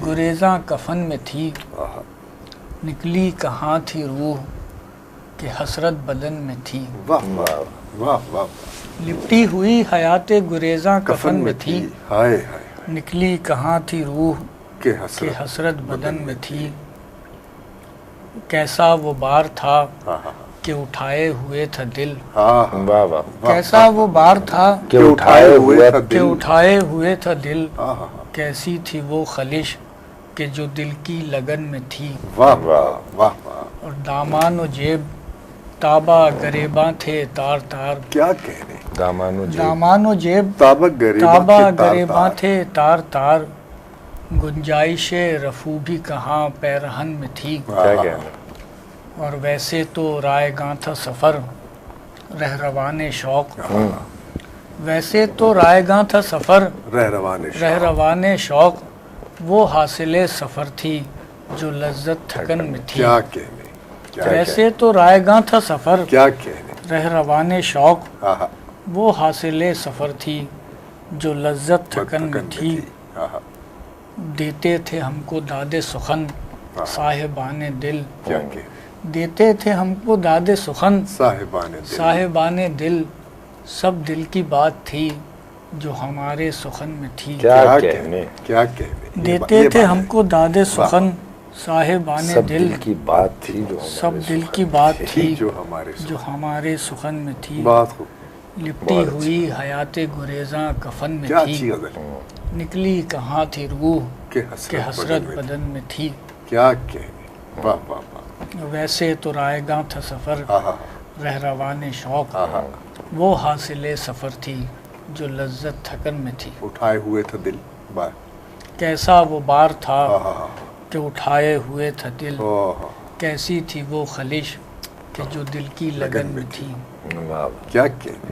گریزاں کفن میں تھی، نکلی کہاں تھی روح کہ حسرت بدن میں تھی۔ واہ واہ واہ واہ، لپٹی ہوئی حیات گریزاں کفن میں تھی، ہائے ہائے، نکلی کہاں تھی روح کہ کہ حسرت بدن میں تھی۔ کیسا وہ بار تھا کہ اٹھائے ہوئے تھا دل، واہ واہ، کیسا وہ بار تھا کہ اٹھائے ہوئے کہ اٹھائے ہوئے تھا دل، کیسی تھی وہ خلش کہ جو دل کی لگن میں تھی۔ واہ واہ واہ واہ، اور دامان و جیب تابہ گریباں تھے تار تار، کیا کہنے، دامان و جیب تابہ تابہ گریباں گریباں تھے تار تار، گنجائش رفو بھی کہاں پیرہن میں تھی۔ کیا کہنا، اور ویسے تو رائے گاں تھا سفر رہروان شوق، ویسے تو رائے گاں تھا سفر رہروان شوق، وہ حاصل سفر تھی جو لذت تھکن میں تھی۔ کیا کہنے، ویسے تو رائے گاں تھا سفر کیا کہنے، رہروان شوق، وہ حاصل سفر تھی جو لذت تھکن میں تھی۔ دیتے تھے ہم کو داد سخن صاحبان دل، کیا کہنے، دیتے تھے ہم کو داد سخن صاحبان دل، سب دل کی بات تھی جو ہمارے سخن میں تھی۔ کیا کہنے، کیا کہنے، دیتے تھے ہم کو داد سخن صاحبان سب دل، دل کی بات تھی جو سب دل کی بات تھی جو ہمارے جو ہمارے سخن میں تھی۔ بات خوب، لپٹی ہوئی حیات گریزاں کفن میں کیا تھی، اچھی غزل، نکلی کہاں تھی روح کہ کہ حسرت بدن میں تھی۔ کیا کہنے، واہ واہ واہ، ویسے تو رائے گاں تھا سفر رہروان شوق، وہ حاصل سفر تھی جو لذت تھکن میں تھی۔ اٹھائے ہوئے تھا دل، واہ، کیسا وہ بار تھا کہ اٹھائے ہوئے تھا دل، کیسی تھی وہ خلش کہ جو دل کی لگن میں تھی۔ واہ، کیا کہنے۔